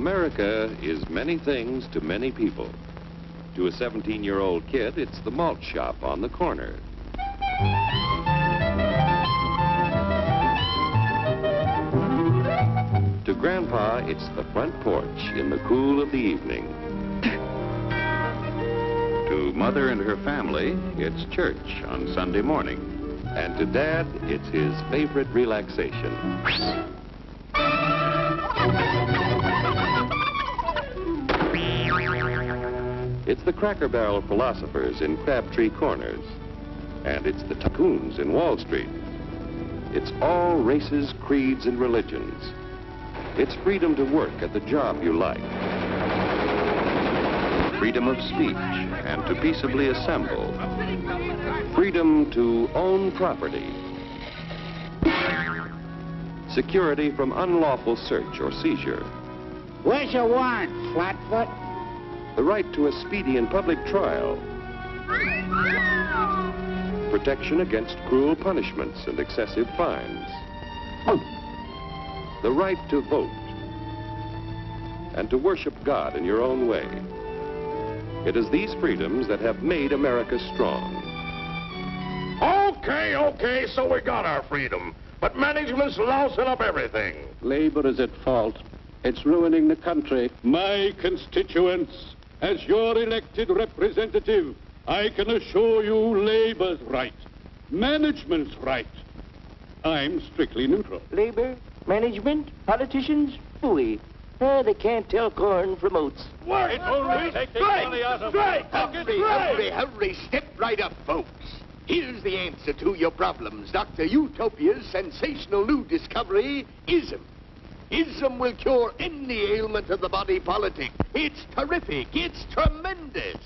America is many things to many people. To a 17-year-old kid, it's the malt shop on the corner. To Grandpa, it's the front porch in the cool of the evening. To Mother and her family, it's church on Sunday morning. And to Dad, it's his favorite relaxation. It's the Cracker Barrel philosophers in Crabtree Corners. And it's the tycoons in Wall Street. It's all races, creeds, and religions. It's freedom to work at the job you like. Freedom of speech and to peaceably assemble. Freedom to own property. Security from unlawful search or seizure. Where's your warrant, Flatfoot? The right to a speedy and public trial. Protection against cruel punishments and excessive fines. The right to vote. And to worship God in your own way. It is these freedoms that have made America strong. Okay, so we got our freedom. But management's lousing up everything. Labor is at fault. It's ruining the country. My constituents, as your elected representative, I can assure you Labor's right. Management's right. I'm strictly neutral. Labor, management, politicians, phooey. They can't tell corn from oats. Wait, take the money out of my pocket. Hurry, step right up, folks. Here's the answer to your problems. Dr. Utopia's sensational new discovery, ISM. ISM will cure any ailment of the body politic. It's terrific. It's tremendous.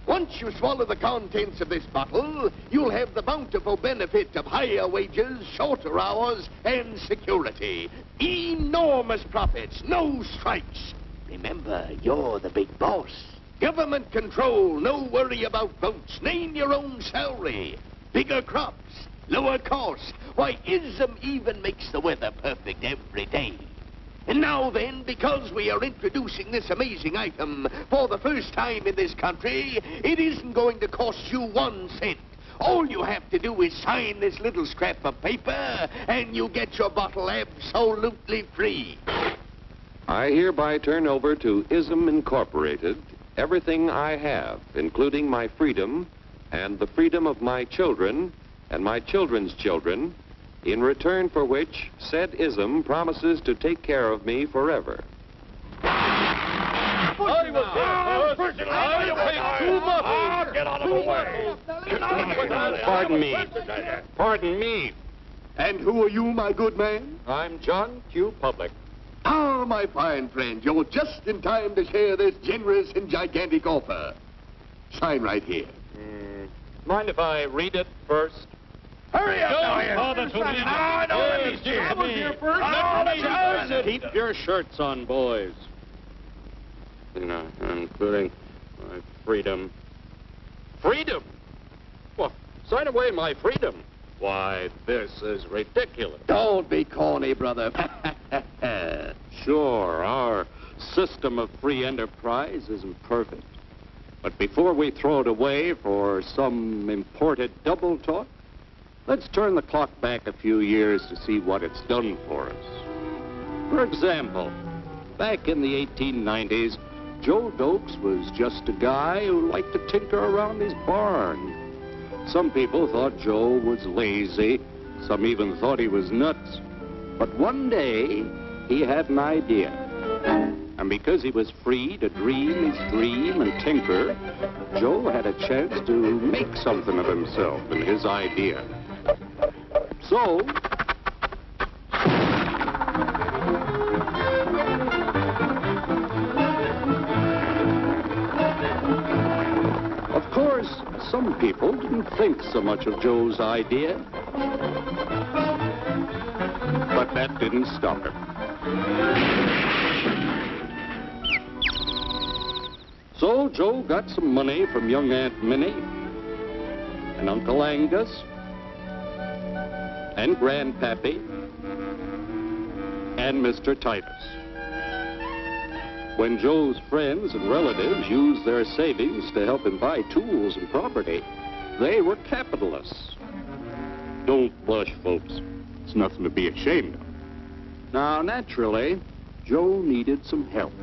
Once you swallow the contents of this bottle, you'll have the bountiful benefit of higher wages, shorter hours, and security. Enormous profits, no strikes. Remember, you're the big boss. Government control, no worry about votes. Name your own salary. Bigger crops, lower costs. Why, ISM even makes the weather perfect every day. And now then, because we are introducing this amazing item for the first time in this country, it isn't going to cost you 1 cent. All you have to do is sign this little scrap of paper, and you get your bottle absolutely free. I hereby turn over to ISM Incorporated everything I have, including my freedom and the freedom of my children and my children's children, in return for which said ISM promises to take care of me forever. Get out of the way. Pardon me. And who are you, my good man? I'm John Q. Public. Ah, my fine friend, you're just in time to share this generous and gigantic offer. Sign right here. Mind if I read it first? Hurry up, Keep your shirts on, boys. Including my freedom. Freedom? Well, sign away my freedom. Why, this is ridiculous. Don't be corny, brother. Sure, our system of free enterprise isn't perfect. But before we throw it away for some imported double talk, let's turn the clock back a few years to see what it's done for us. For example, back in the 1890s, Joe Dokes was just a guy who liked to tinker around his barn. Some people thought Joe was lazy. Some even thought he was nuts. But one day, he had an idea. And because he was free to dream his dream and tinker, Joe had a chance to make something of himself and his idea. So, of course, some people didn't think so much of Joe's idea. But that didn't stop him. So Joe got some money from young Aunt Minnie and Uncle Angus and Grandpappy and Mr. Titus. When Joe's friends and relatives used their savings to help him buy tools and property, they were capitalists. Don't blush, folks. It's nothing to be ashamed of. Now, naturally, Joe needed some help.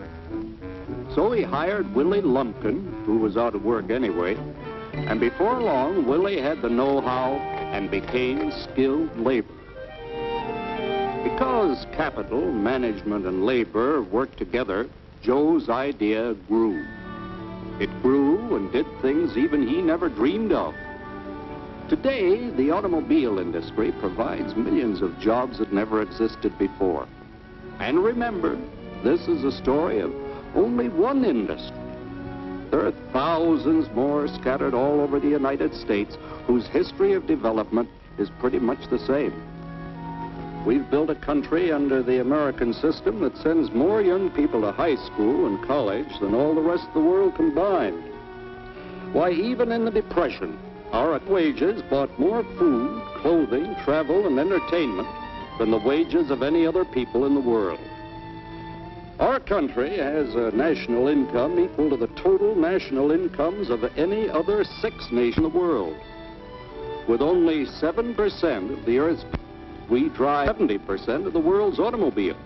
So he hired Willie Lumpkin, who was out of work anyway, and before long, Willie had the know-how and became skilled labor. Because capital, management, and labor worked together, Joe's idea grew. It grew and did things even he never dreamed of. Today, the automobile industry provides millions of jobs that never existed before. And remember, this is a story of only one industry. There are thousands more scattered all over the United States whose history of development is pretty much the same. We've built a country under the American system that sends more young people to high school and college than all the rest of the world combined. Why, even in the Depression, our wages bought more food, clothing, travel, and entertainment than the wages of any other people in the world. Our country has a national income equal to the total national incomes of any other 6 nations in the world. With only 7% of the Earth's people, we drive 70% of the world's automobiles.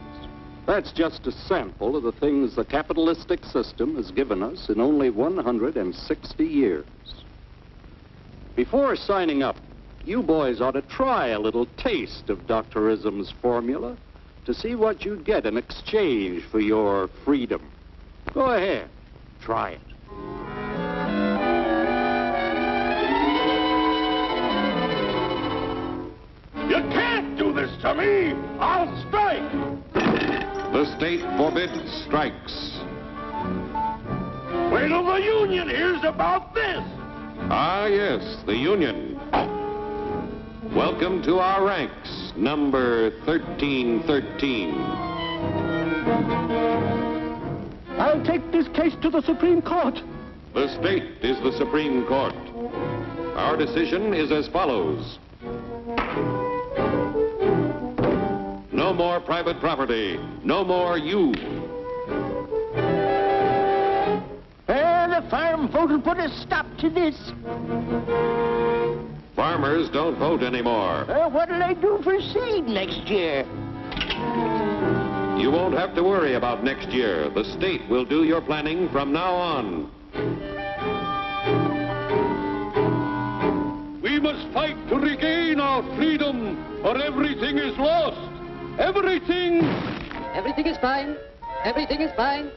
That's just a sample of the things the capitalistic system has given us in only 160 years. Before signing up, you boys ought to try a little taste of Dr. Ism's formula to see what you'd get in exchange for your freedom. Go ahead, try it. You can't do this to me! I'll strike! The state forbids strikes. Wait till the union hears about this! Ah, yes, the Union. Welcome to our ranks, number 1313. I'll take this case to the Supreme Court. The state is the Supreme Court. Our decision is as follows. No more private property. No more you. The farm vote will put a stop to this. Farmers don't vote anymore. What'll they do for seed next year? You won't have to worry about next year. The state will do your planning from now on. We must fight to regain our freedom, or everything is lost. Everything! Everything is fine. Everything is fine.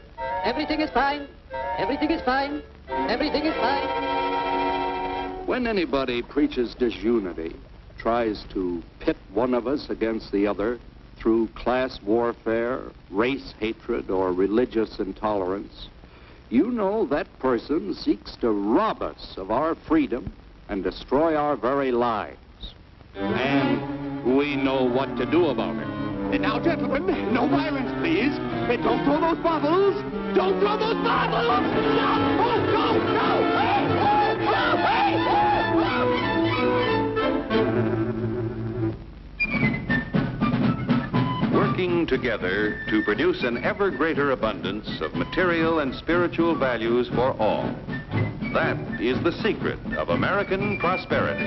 Everything is fine. Everything is fine. Everything is fine. When anybody preaches disunity, tries to pit one of us against the other through class warfare, race hatred, or religious intolerance, you know that person seeks to rob us of our freedom and destroy our very lives. And we know what to do about it. And now, gentlemen, no violence, please. And don't throw those bottles. Don't throw those bottles! No! Oh, no! No! Hey! Oh, no! Hey! Working together to produce an ever greater abundance of material and spiritual values for all. That is the secret of American prosperity.